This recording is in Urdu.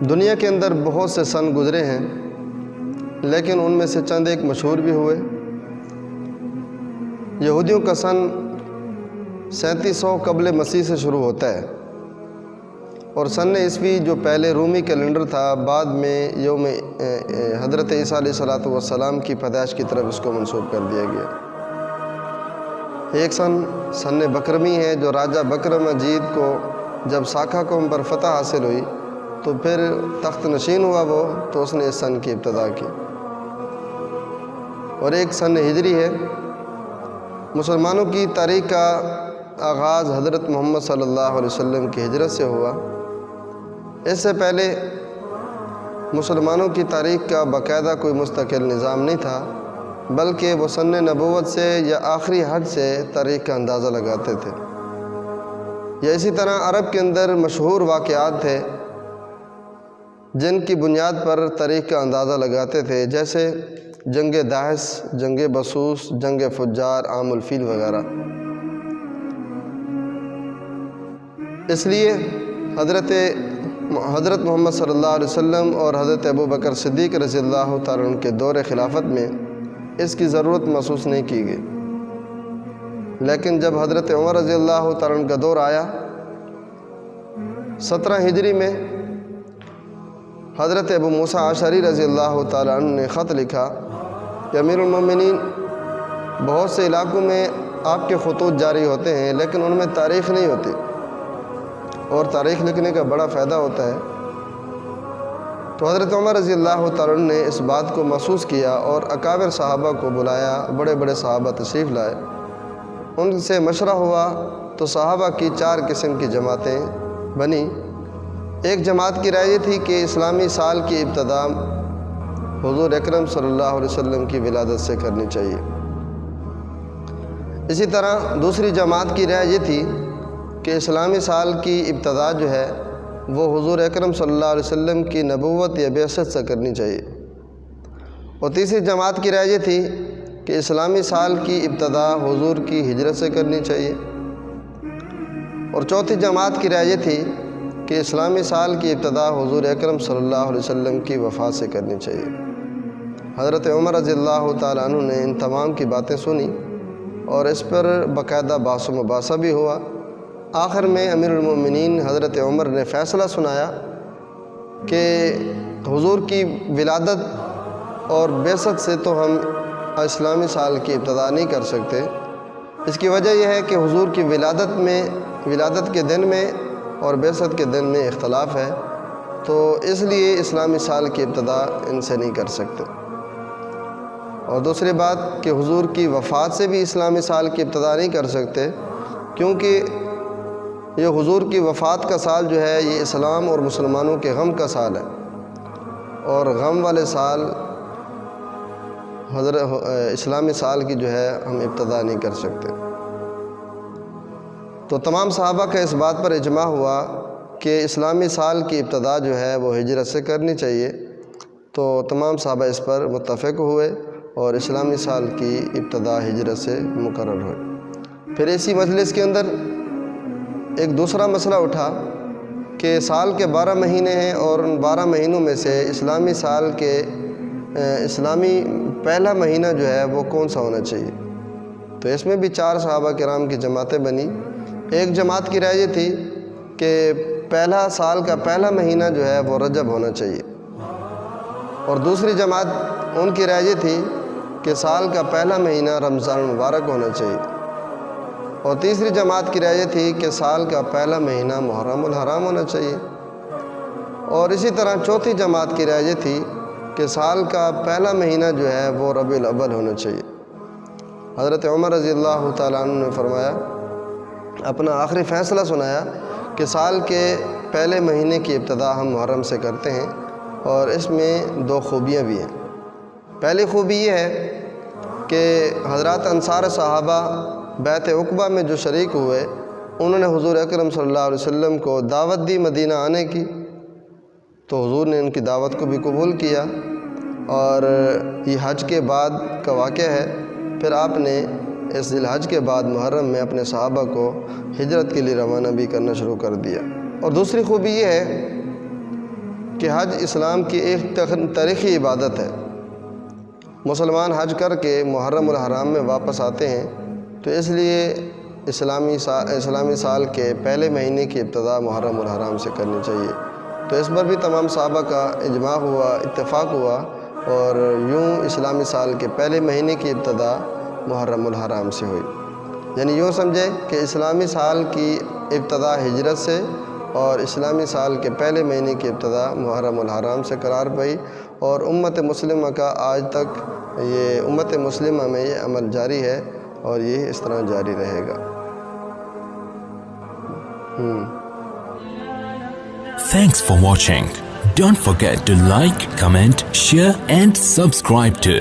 دنیا کے اندر بہت سے سن گزرے ہیں، لیکن ان میں سے چند ایک مشہور بھی ہوئے۔ یہودیوں کا سن 3700 قبل مسیح سے شروع ہوتا ہے، اور سن عیسوی جو پہلے رومی کیلنڈر تھا، بعد میں یوم حضرت عیسیٰ علیہ السلام کی پیدائش کی طرف اس کو منسوب کر دیا گیا۔ ایک سن بکرمی ہے، جو راجہ بکرم اجید کو جب ساکھا قوم پر فتح حاصل ہوئی تو پھر تخت نشین ہوا وہ، تو اس نے اس سن کی ابتدا کی۔ اور ایک سن ہجری ہے۔ مسلمانوں کی تاریخ کا آغاز حضرت محمد صلی اللہ علیہ وسلم کی ہجرت سے ہوا۔ اس سے پہلے مسلمانوں کی تاریخ کا باقاعدہ کوئی مستقل نظام نہیں تھا، بلکہ وہ سن نبوت سے یا آخری حج سے تاریخ کا اندازہ لگاتے تھے۔ یا اسی طرح عرب کے اندر مشہور واقعات تھے جن کی بنیاد پر تاریخ کا اندازہ لگاتے تھے، جیسے جنگ داحس، جنگ بسوس، جنگ فجار، عام الفیل وغیرہ۔ اس لیے حضرت محمد صلی اللہ علیہ وسلم اور حضرت ابوبکر صدیق رضی اللہ تعالیٰ عنہ کے دور خلافت میں اس کی ضرورت محسوس نہیں کی گئی، لیکن جب حضرت عمر رضی اللہ تعالیٰ عنہ کا دور آیا 17 ہجری میں، حضرت ابو موسیٰ اشعری رضی اللہ تعالیٰ عنہ نے خط لکھا کہ امیر المومنین، بہت سے علاقوں میں آپ کے خطوط جاری ہوتے ہیں، لیکن ان میں تاریخ نہیں ہوتی، اور تاریخ لکھنے کا بڑا فائدہ ہوتا ہے۔ تو حضرت عمر رضی اللہ تعالیٰ عنہ نے اس بات کو محسوس کیا اور اکابر صحابہ کو بلایا، بڑے بڑے صحابہ تشریف لائے، ان سے مشورہ ہوا تو صحابہ کی 4 قسم کی جماعتیں بنی۔ ایک جماعت کی رائے یہ تھی کہ اسلامی سال کی ابتدا حضور اکرم صلی اللہ علیہ وسلم کی ولادت سے کرنی چاہیے۔ اسی طرح دوسری جماعت کی رائے یہ تھی کہ اسلامی سال کی ابتدا جو ہے وہ حضور اکرم صلی اللہ علیہ وسلم کی نبوت یا بعثت سے کرنی چاہیے۔ اور تیسری جماعت کی رائے یہ تھی کہ اسلامی سال کی ابتدا حضور کی ہجرت سے کرنی چاہیے۔ اور چوتھی جماعت کی رائے یہ تھی کہ اسلامی سال کی ابتدا حضور اکرم صلی اللہ علیہ وسلم کی وفات سے کرنی چاہیے۔ حضرت عمر رضی اللہ تعالیٰ عنہ نے ان تمام کی باتیں سنی اور اس پر باقاعدہ بحث و مباحثہ بھی ہوا۔ آخر میں امیر المومنین حضرت عمر نے فیصلہ سنایا کہ حضور کی ولادت اور بعثت سے تو ہم اسلامی سال کی ابتدا نہیں کر سکتے۔ اس کی وجہ یہ ہے کہ حضور کی ولادت کے دن میں اور بعثت کے دن میں اختلاف ہے، تو اس لیے اسلامی سال کی ابتدا ان سے نہیں کر سکتے۔ اور دوسری بات کہ حضور کی وفات سے بھی اسلامی سال کی ابتدا نہیں کر سکتے، کیونکہ یہ حضور کی وفات کا سال جو ہے یہ اسلام اور مسلمانوں کے غم کا سال ہے، اور غم والے سال اسلامی سال کی جو ہے ہم ابتدا نہیں کر سکتے۔ تو تمام صحابہ کا اس بات پر اجماع ہوا کہ اسلامی سال کی ابتدا جو ہے وہ ہجرت سے کرنی چاہیے، تو تمام صحابہ اس پر متفق ہوئے اور اسلامی سال کی ابتدا ہجرت سے مقرر ہوئی۔ پھر اسی مجلس کے اندر ایک دوسرا مسئلہ اٹھا کہ سال کے 12 مہینے ہیں، اور ان 12 مہینوں میں سے اسلامی سال کے اسلامی پہلا مہینہ جو ہے وہ کون سا ہونا چاہیے۔ تو اس میں بھی 4 صحابہ کرام کی جماعتیں بنی۔ ایک جماعت کی رائے یہ تھی کہ سال کا پہلا مہینہ جو ہے وہ رجب ہونا چاہیے، اور دوسری جماعت ان کی رائے یہ تھی کہ سال کا پہلا مہینہ رمضان المبارک ہونا چاہیے، اور تیسری جماعت کی رائے یہ تھی کہ سال کا پہلا مہینہ محرم الحرام ہونا چاہیے، اور اسی طرح چوتھی جماعت کی رائے یہ تھی کہ سال کا پہلا مہینہ جو ہے وہ ربیع الاول ہونا چاہیے۔ حضرت عمر رضی اللہ تعالیٰ عنہ نے فرمایا، اپنا آخری فیصلہ سنایا کہ سال کے پہلے مہینے کی ابتدا ہم محرم سے کرتے ہیں، اور اس میں 2 خوبیاں بھی ہیں۔ پہلی خوبی یہ ہے کہ حضرات انصار صحابہ بیعت عقبہ میں جو شریک ہوئے، انہوں نے حضور اکرم صلی اللہ علیہ وسلم کو دعوت دی مدینہ آنے کی، تو حضور نے ان کی دعوت کو بھی قبول کیا، اور یہ حج کے بعد کا واقعہ ہے۔ پھر آپ نے اس ذی الحج کے بعد محرم میں اپنے صحابہ کو ہجرت کے لیے روانہ بھی کرنا شروع کر دیا۔ اور دوسری خوبی یہ ہے کہ حج اسلام کی ایک تاریخی عبادت ہے۔ مسلمان حج کر کے محرم الحرام میں واپس آتے ہیں، تو اس لیے اسلامی سال کے پہلے مہینے کی ابتدا محرم الحرام سے کرنی چاہیے۔ تو اس پر بھی تمام صحابہ کا اجماع ہوا، اتفاق ہوا، اور یوں اسلامی سال کے پہلے مہینے کی ابتدا محرم الحرام سے ہوئی۔ یعنی یوں سمجھے کہ اسلامی سال کی ابتدا ہجرت سے اور اسلامی سال کے پہلے مہینے کی ابتدا محرم الحرام سے قرار پائی، اور امت مسلمہ کا آج تک امت مسلمہ میں یہ عمل جاری ہے اور یہ اس طرح جاری رہے گا۔ Thanks for watching. Don't forget to like, comment, share and subscribe to